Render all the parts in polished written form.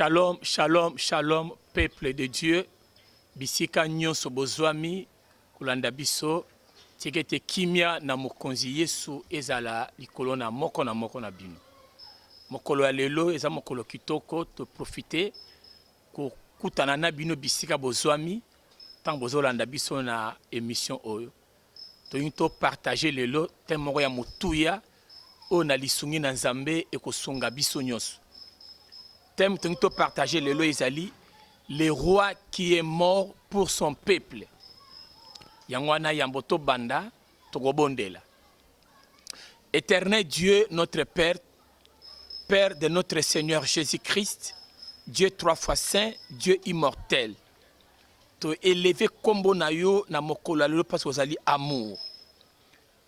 Shalom, shalom, shalom, peuple de Dieu. Bisika nyonso bozwami kulanda biso tikete kimia na mokonzi Yesu ezala likolo na moko na bino. Mokolo ya lelo eza mokolo kitoko to profiter ko kutana na bino bisika bozwami tant bozolanda biso na émission oyo. To partager lelo temo ya mutuya o na lisungi na Nzambe e kosunga biso nyonso. Thème to partager lelo ezali le roi qui est mort pour son peuple. Yangwana yamboto banda togobondela. Éternel Dieu notre Père, Père de notre Seigneur Jésus-Christ, Dieu trois fois saint, Dieu immortel. To élever kombo na yo na mokolo lelo parce que ozali amour.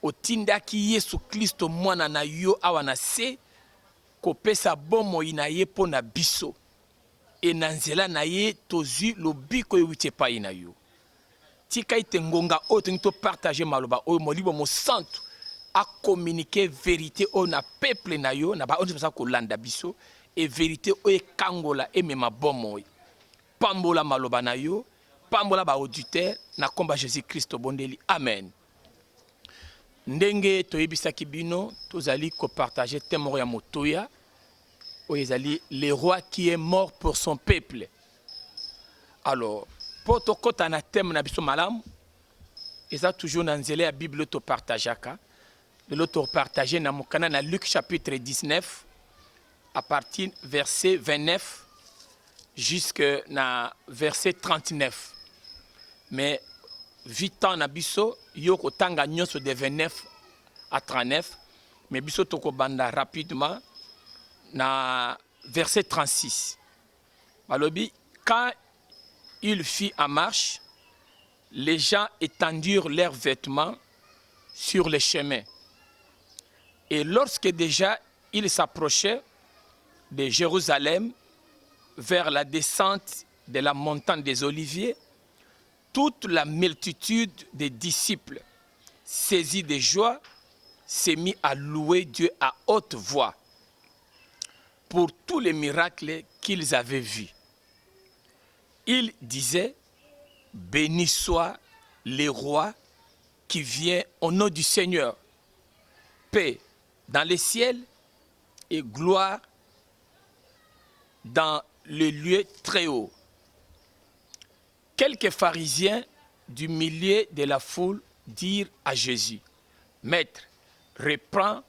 Otinda ki Yesu Kristo mwana na yo awana se kopesa bomo ina ye po na biso. E na nzela na ye tozi lobiko ewite pa ina yo. Tika ite ngonga o to partager maloba o molibo mo santo a communiquer vérité o na peuple na yo na ba on se ko landa biso e vérité o e kangola e mema bomo. Pambola maloba na yo, pambola ba auditeur na komba Jésus Christ bondeli. Amen. Ndenge toyebisaki bino tozali ko partager témoin ya motoya o ezali le roi qui est mort pour son peuple. Alors poto kota na thème na biso malam eza toujours na nzela ya Bible to partageaka le to partager na mokana na Luc chapitre 19 à partir verset 29 jusque na verset 39. Mais vitant na biso yo kotanga nyonso de 29 à 39 mais biso to ko banda rapidement na verset 36. Balobi quand il fit en marche, les gens étendirent leurs vêtements sur les chemins. Et lorsque déjà il s'approchait de Jérusalem vers la descente de la montagne des Oliviers, toute la multitude des disciples, saisis de joie, s'est mis à louer Dieu à haute voix pour tous les miracles qu'ils avaient vus. Ils disaient, béni soit le roi qui vient au nom du Seigneur, paix dans les ciels et gloire dans le lieu très haut. Quelques pharisiens du milieu de la foule dirent à Jésus, Maître, reprends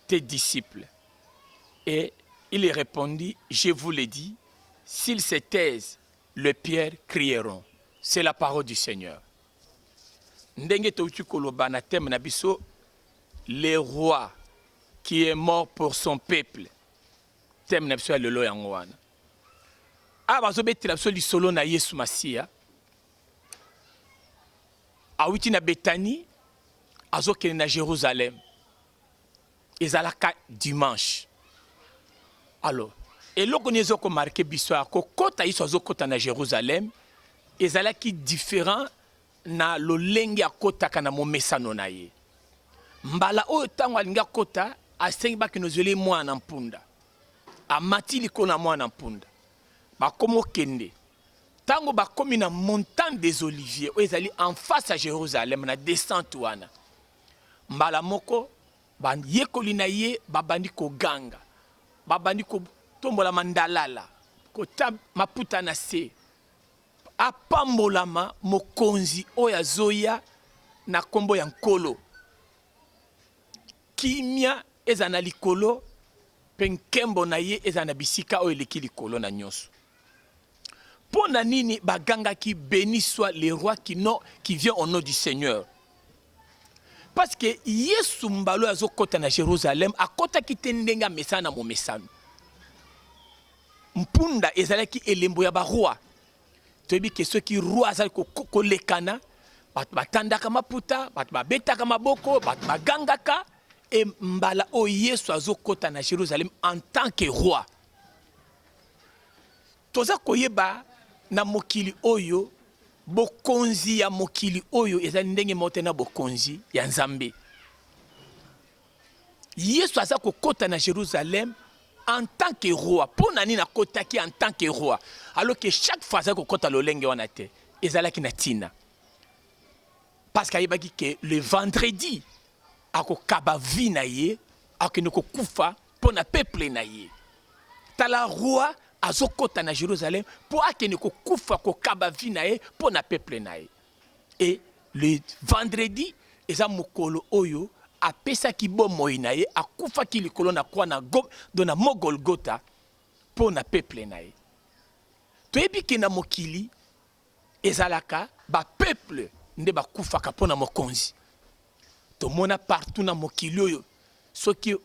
tes disciples. Et il répondit, je vous l'ai dit, s'ils se taisent, les pierres crieront. C'est la parole du Seigneur. Ndenge touti koloba na thème na biso, le roi qui est mort pour son peuple. Thème na biso ya lelo yango wana. Abazo betela biso lisolo na Yesu Masia. Awiti na Bethanie, azokende na Jérusalem. Ezalaka dimanche. Alors, et loko nezo ko marqué biso ko kota iso azokota na Jérusalem, ezalaki différent na lolenge akota kana momesano na ye. Mbala oyo tango alinga kota asengi baki nozele mwana mpunda. Amati liko na mwana mpunda. Bakomo kende. Tango bakomi na montagne des Oliviers, oyo ezali en face à Jérusalem na descente wana. Mbala moko yekoli na ye babandi ko ganga. Babandi ko tombola mandalala. Kota maputa na se. Apambolama mokonzi oya zoya na kombo ya nkolo. Kimia ezana likolo penkembo na ye ezana bisika oyo leki likolo na nyonso. Pona nini baganga ki béni soit le roi qui vient au nom du Seigneur. Parce que Yesu mbalo azokota na Jérusalem akota kitendenga mesana mo mesano. Mpunda ezalaki elembo ya ba roi. Tobi que ceux qui roi azali ko lekana batandaka maputa, batbetaka maboko, bagangaka et mbala o Yesu azokota na Jérusalem en tant que roi. Toza koyeba na mokili oyo bokonzi ya mokili oyo ezali ndenge motena bokonzi ya Nzambe. Yesu aza kokota na Jérusalem en tant que roi pour nani na kotaki en tant que roi alors que chaque fois ça ko kota lolenge wana te ezalaki na tina parce qu'ayebaki que le vendredi akokaba vi na ye akende kokufa pour na peuple na ye tala roi azokota na Jérusalem pour akende kokufa kokaba vi na ye pour na peuple na ye et le vendredi eza mokolo oyo apesaki bomoi na ye akufaki likolo na kwa na dona Golgotha pour na peuple na ye toyebi ke na mokili ezalaka ba peuple nde bakufaka pour na mokonzi tomona partout na mokili oyo soki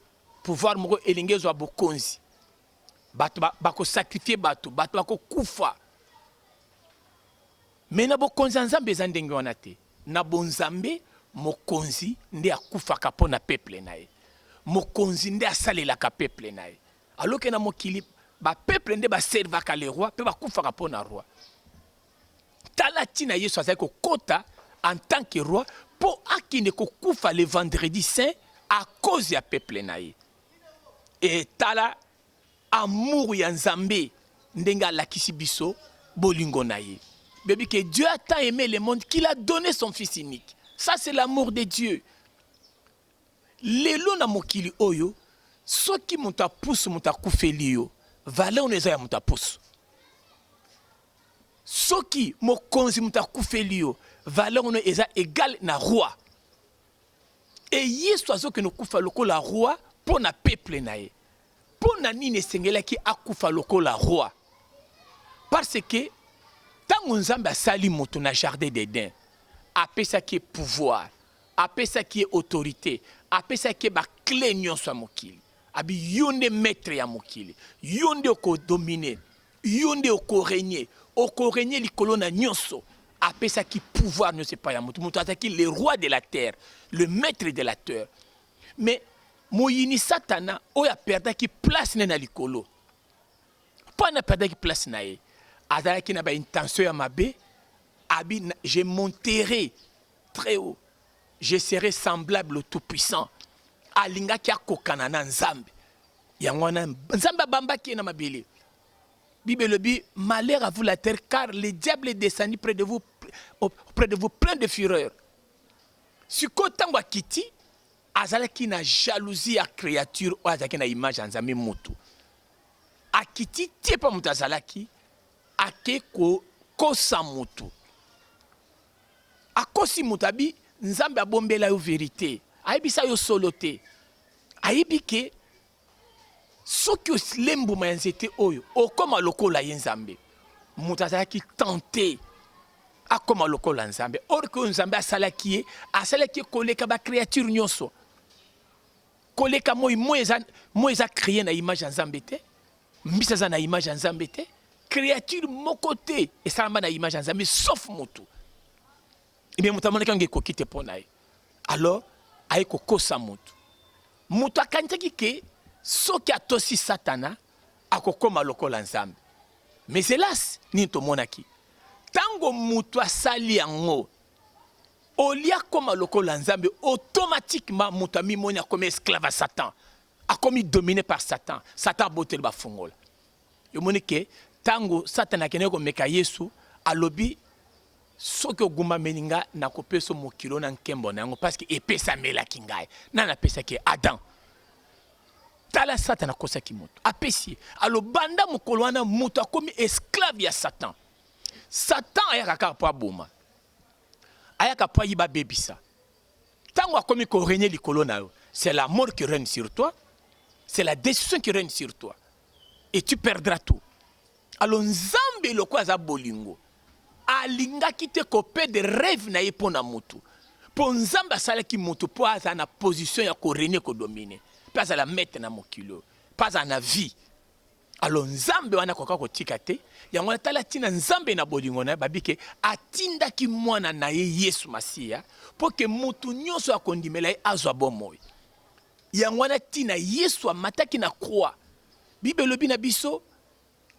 pouvoir moko elingi ezwa bokonzi bato bakosakrifie bato bakokufa me na bokonzi ya Nzambe eza ndenge wana te na bonzambe mokonzi nde akufaka mpo na peuple na ye mokonzi nde asalelaka peuple na ye alors ke na mokili bapeuple nde baservaka le roi mpe bakufaka mpo na roi tala ntina Yesu azali kokota en tant que roi mpo akende kokufa le vendredi saint à cause ya peuple na ye et tala amour ya Nzambe ndenge alakisi biso bolingo na ye Baby, que Dieu a tant aimé le monde qu'il a donné son fils unique. Ça, c'est l'amour de Dieu. Lelo na mokili oyo, soki muta pousse muta kufeli yo, valeur on eza ya muta pousse. Soki mokonzi muta kufeli yo, valeur on eza égal na roi. Et yesu azoke no kufa lokola roi pour na peuple na ye. Pour na nini sengela ki akufa lokola roi. Parce que tant Nzambe asali moto na jardin d'Éden, apesa ki pouvoir, apesa ki autorité, apesa ki ba clé nyonso ya mokili. Abi yonde maître ya mokili, yonde oko dominer, yonde oko régner likolo na nyonso. Apesa ki pouvoir nyonso pa ya moto. Moto ataki le roi de la terre, le maître de la terre. Mais moyini satana oya perdaki place na likolo. Pas na perdaki place na ye. Azalaki na ba intention ya mabe, abi je monterai très haut. Je serai semblable au Tout-Puissant. Alingaki akokana na Nzambe. Yangwana Nzambe bambaki na mabele. Bible le dit, malheur à vous la terre, car le diable est descendu près de vous plein de fureur. Si kotango akiti, azalaki na jalousie à créature, ou azalaki na image en Nzambe mutu. Akiti tie pa mutu azalaki, ake kosa mutu. Akosi mutu abi, Nzambe abombela yo vérité. Aibisa yo solote. Aibike, soki oslembu ma nzete oyo, okoma lokola ye Nzambe. Mutu azalaki tenté. Akoma lokola Nzambe. Or que Nzambe asalaki koleka ba créature nyonso. Koleka moi eza créé na image Nzambe te. Mbisa za na image Nzambe te. Créature moko te esalamba na image Nzambe sauf mutu. Et bien mutu amonaki nge kokite pona ye. Alors aye kokosa mutu. Mutu akantaki ke soki atosi satana akokoma lokola Nzambe. Mais hélas ni tomonaki. Tango mutu asali yango olia koma lokola Nzambe automatiquement mutu amimoni akomi esclave à Satan. Akomi dominé par Satan. Satan botel ba fungola. Yomoni ke tango Satan akene ko meka Yesu alobi soki oguma meninga na kopeso mokilo na nkembo na yango parce que epesa melaki ngai. Nana pesa ke Adam. Tala Satan akosaki mutu. Apesi alobanda mokolo wana mutu akomi esclave ya Satan. Satan ayaka kaka po aboma. Ayaka po yiba bebisa. Tango akomi ko régner likolo na yo, c'est la mort qui règne sur toi. C'est la décision qui règne sur toi. Et tu perdras tout. Alors Nzambe loko aza bolingo. Alinga kite kopé de rêve na ye pona mutu. Po Nzambe asalaki mutu po aza na position ya ko régner ko dominer. Pas à la mettre na mokilo. Pas à la vie. Alors Nzambe wana koka kotika te. Yango tala tina Nzambe na bolingo na babike atinda ki mwana na ye Yesu Masia pour que mutu nyonso akondimela ye azwa bomoi. Yango na tina Yesu amataki na croix. Bible lobi na biso,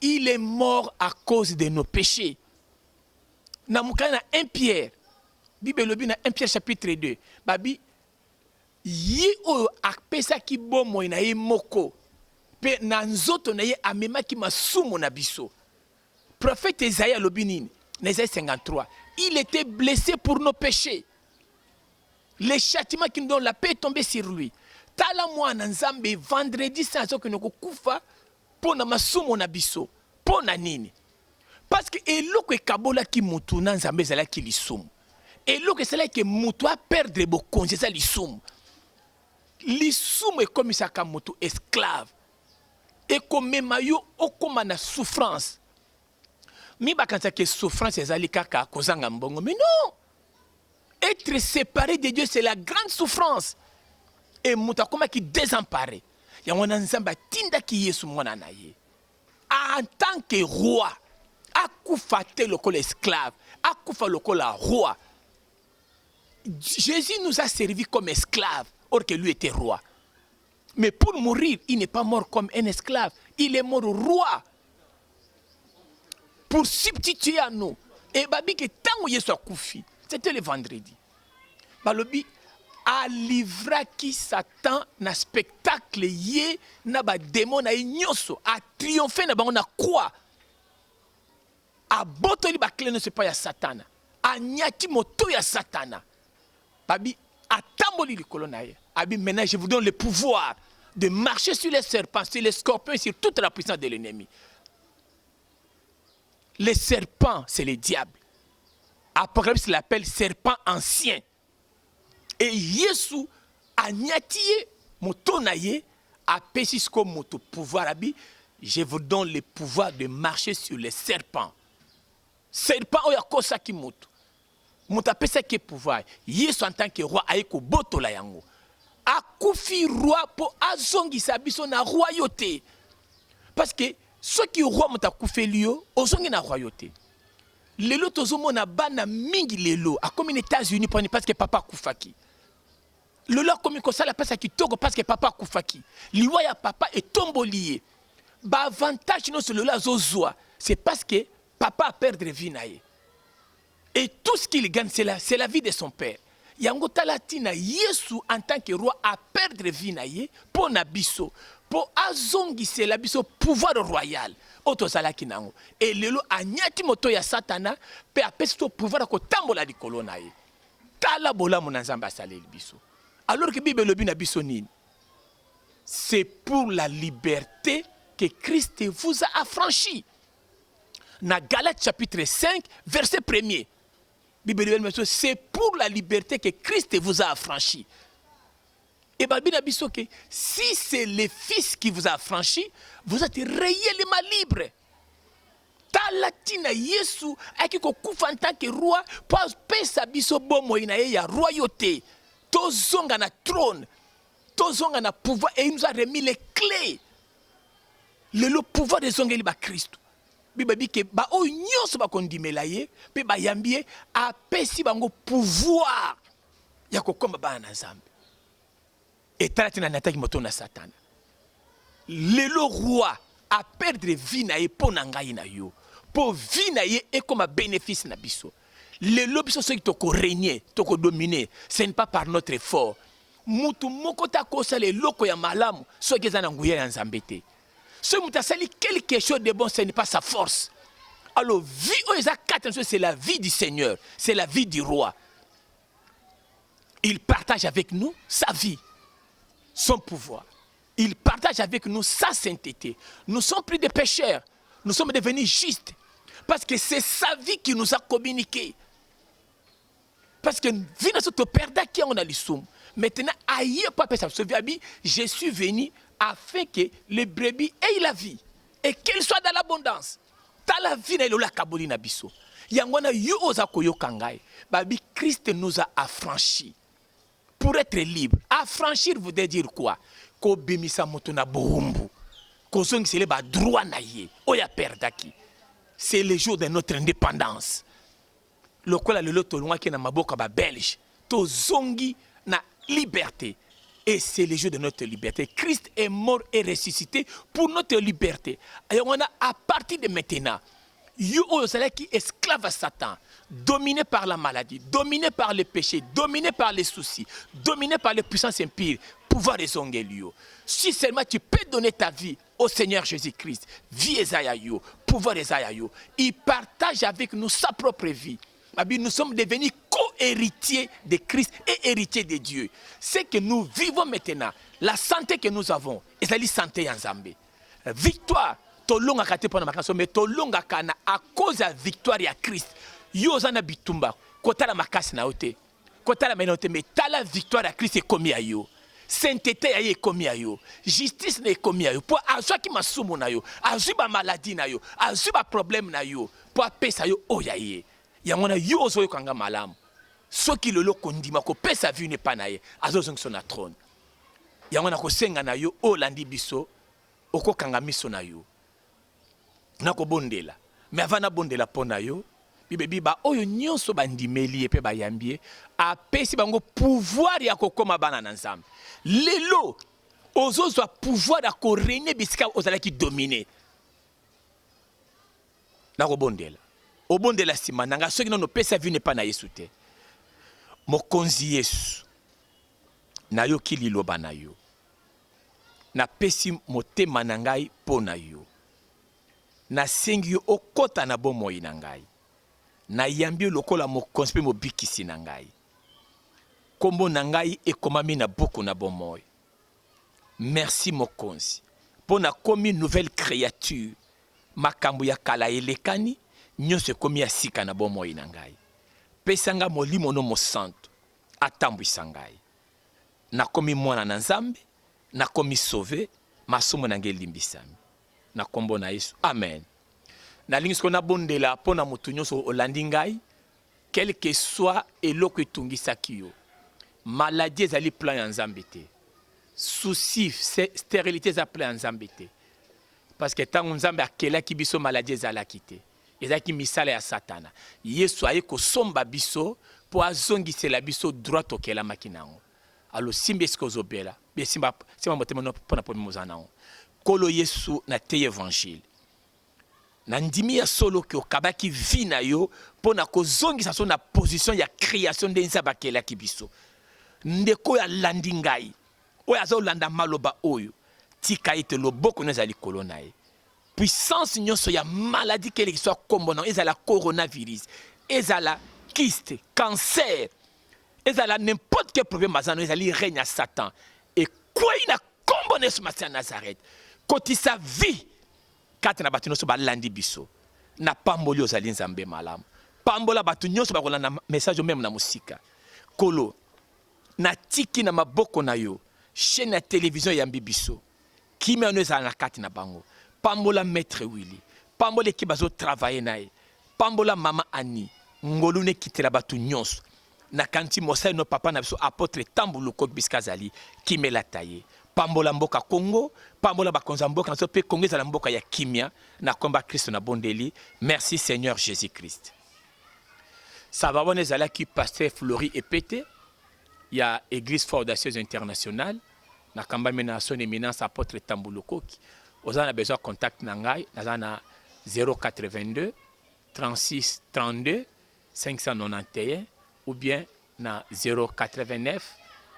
il est mort à cause de nos péchés. Na mukana 1 Pierre. Bible lobi na 1 Pierre chapitre 2. Babi yi oyo apesa ki bomoi na ye moko Pe na nzoto na ye amemaki masumu na biso. Prophète Esaïe alobi nini? Na Esaïe 53. Il était blessé pour nos péchés. Le châtiment qui nous donne la paix est tombé sur lui. Tala mwana nzambe vendredi saint azoki noko kufa pona masumu na biso. Pona nini? Parce que eloko ekabolaki mutu na nzambe ezalaki lisumu. Eloko ezalaki mutu a perdre bokonzi eza lisumu. Lisumu ekomisaka mutu esclave. Ekomema yo okoma na souffrance. Mi bakanisa que souffrance ezali kaka kozanga mbongo. Mais non! Être séparé de Dieu, c'est la grande souffrance. Et mutu akoma ki désemparé. Yango na nzamba tinda ki Yesu mwana na ye. En tant que roi, akufa te lokola esclave, akufa lokola roi. Jésus nous a servi comme esclave, or que lui était roi. Mais pour mourir, il n'est pas mort comme un esclave, il est mort roi. Pour substituer à nous. Et babi que tant Yesu akufi, c'était le vendredi. Balobi a livré qui Satan na spectacle yé na ba démon na nyoso a triomphé na bango na croix. A botoli ba clé ne se pas ya Satana. A nyati moto ya Satana. Babi a tamboli likolo na ye. Abi maintenant je vous donne le pouvoir de marcher sur les serpents, sur les scorpions, sur toute la puissance de l'ennemi. Les serpents, c'est le diable. Apocalypse l'appelle serpent ancien. Et Yesu a nyatié moto na ye a pesisko moto pouvoir abi. Je vous donne le pouvoir de marcher sur les serpents. Serpent oya kosaki moto. Moto apesa ki pouvoir. Yesu en tant que roi aiko boto la yango. Akufi roi po azongisa biso na royauté. Parce que ceux qui roi moto akufi lio ozongi na royauté. Lelo tozomona bana mingi lelo a comme les États-Unis parce que papa akufaki. Lelo comme kosala pesa kitoko parce que papa akufaki. Liwa ya papa est tombolié. Ba avantage non sur lelo azozwa, c'est parce que papa a perdu vie na ye. Et tout ce qu'il gagne c'est la vie de son père. Yango talatina Yesu en tant que roi a perdu vie na ye pour na biso, pour azongise la biso pouvoir royal. Otozalaki nango. Et lelo anyati moto ya Satana pe apesi to pouvoir ko tambola likolo na ye. Tala bola mona nzamba saleli biso. Alors que Bible lobi na biso nini? C'est pour la liberté que Christ vous a affranchi. Na Galates chapitre 5 verset 1er. Bible lobi c'est pour la liberté que Christ vous a affranchi. Et Bible dit que si c'est le Fils qui vous a affranchi, vous êtes réellement libre. Talatina Yesu akiko kufa en tant que roi pour pesa biso bomo ina ya royauté. Tozonga na trône, tozonga na pouvoir et il nous a remis les clés. Le pouvoir de zongeli ba Christ. Bible dit que ba o nyonso ba kondimela ye pe ba yambie a pesi bango pouvoir ya kokoma ba na Nzambe. Et talatina nataki moto na Satana. Le roi a perdre vie na ye po na ngai na yo. Po vie na ye et comme bénéfice na biso. Le biso ceux qui toko régner, toko dominer, ce n'est pas par notre effort. Mutu moko ta kosa le loko ya malamu, so ki za na nguya ya Nzambe te. Ce muta sali quelque chose de bon, ce n'est pas sa force. Alors vie oza quatre, c'est la vie du Seigneur, c'est la vie du roi. Il partage avec nous sa vie, son pouvoir. Il partage avec nous sa sainteté. Nous sommes plus des pécheurs. Nous sommes devenus justes. Parce que c'est sa vie qui nous a communiqué. Parce que vie notre père qui on a l'issum. Maintenant, ailleurs pas ça. Je suis venu afin que les brebis aient la vie et qu'elles soient dans l'abondance. Dans la vie na la kaboli na biso. Yangwana yo oza koyo kangai. Babi Christ nous a affranchis. Pour être libre. Affranchir veut dire quoi? Ko bimisa moto na bohumbu. Ko zongisele ba droit na ye. Oya perdaki. C'est le jour de notre indépendance. Lokola le loto loin qui na maboka ba belge. To zongi na liberté. Et c'est le jour de notre liberté. Christ est mort et ressuscité pour notre liberté. Et on a à partir de maintenant, you qui esclave à Satan, dominé par la maladie, dominé par le péché, dominé par les soucis, dominé par les puissances impires, pouvoir des ongelio. Si seulement tu peux donner ta vie au Seigneur Jésus-Christ. Vie Esaïaïo, pouvoir Esaïaïo. Il partage avec nous sa propre vie. Nous sommes devenus co-héritiers de Christ et héritiers de Dieu. Ce que nous vivons maintenant, la santé que nous avons, c'est la santé en Zambie. Victoire, tolonga kate pona makanso, mais tolonga kana à cause de la victoire de Christ. Yozana bitumba, kota la makasi na ote, kota la menote, mais ta la victoire de Christ est commis à yo. Sainteté est commis à yo. Justice n'est commis à yo. Pour azwa ki masumu na yo, azwa ba maladie na yo, azwa ba problème na yo, pour pesa yo oyaye. Yangona yo ozo kanga malamu. Soki lolo kondima ko pesa vie ne pa na ye, azo zong son na trône. Yangona ko senga na yo o landi biso, oko kanga miso na yo. Nako bondela. Mais avant na bondela pona yo, biba oyo nyonso bandimeli epe bayambie, apesi bango pouvoir ya kokoma bana na Nzambe. Lelo ozozwa pouvoir ya ko régner bisika ozalaki dominer. Nako bondela. Obondela sima nanga soki nono pesa vie ne pa na Yesu te. Mokonzi Yesu. Na yo ki liloba na yo. Na pesi motema na ngai po na yo. Na sengi yo okota na bomoi na ngai. Na yambi lokola mokonzi pe mobikisi na ngai. Kombo na ngai ekomami na buku na bomoi. Merci mokonzi. Po na komi nouvelle créature. Makambo ya kala elekani. Nyonso komi ya sika na bomoi na ngai. Pesanga molimo no mosanto. Atambwisa ngai. Na komi mwana na Nzambe. Na komi sauvé. Masomo na ngai limbisami. Na kombo na Yesu. Amen. Na lingi siko na bondela po na mutu nyonso olandi ngai. Quel que soit eloko etungisaki yo. Maladie ezali plan ya Nzambe te. Souci, stérilité za plan ya Nzambe te. Parce que tango Nzambe akelaki biso maladie ezalaki te. Ezalaki misala ya Satana. Yesu aye kosomba biso po azongisela biso droit okelamaki nango. Alors simbi esiko ozobela. Bien simba motema no pona po mozana nango. Kolo Yesu na te évangile. Na ndimi ya solo ki okabaki vi na yo pona kozongisa so na position ya création de Nzambe akelaki biso. Ndeko ya landi ngai. Oyo azolanda maloba oyo. Tika ete loboko nezali likolo na ye. Puissance nyonso ya maladie quelle que soit kombonan, ezala coronavirus, ezala kyste, cancer, ezala n'importe quel problème mazano, ezali règne à Satan. Et quoi il a komboné ce matin à Nazareth. Koti sa vie, kati na batu nyonso balandi biso. Na pamboli ozali Nzambe malamu. Pambola batu nyonso bakolanda message même na musika. Kolo, na tiki na maboko na yo, chaîne ya télévision ya mbibiso. Kimi ano ezala na kati na bango. Pambola maître Willy, pambola ki bazo travailler nae, pambola mama Annie, ngolu ne kitela batu nyonso. Na kanti mosai no papa na biso apôtre Tambuluko Biskazali ki mela taye. Pambola mboka Congo, pambola bakonza mboka na so pe Congo za mboka ya kimia na komba Christ na bondeli. Merci Seigneur Jésus-Christ. Ça va bonne zala ki pasteur Flori et pété. Il y a église Foi Audacieuse internationale na kamba mena son éminence apôtre Tambuluko. Vous avez besoin de contact nangai, nazana 082 36 32 591 ou bien na 089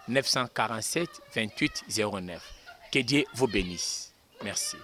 947 28 09. Que Dieu vous bénisse. Merci.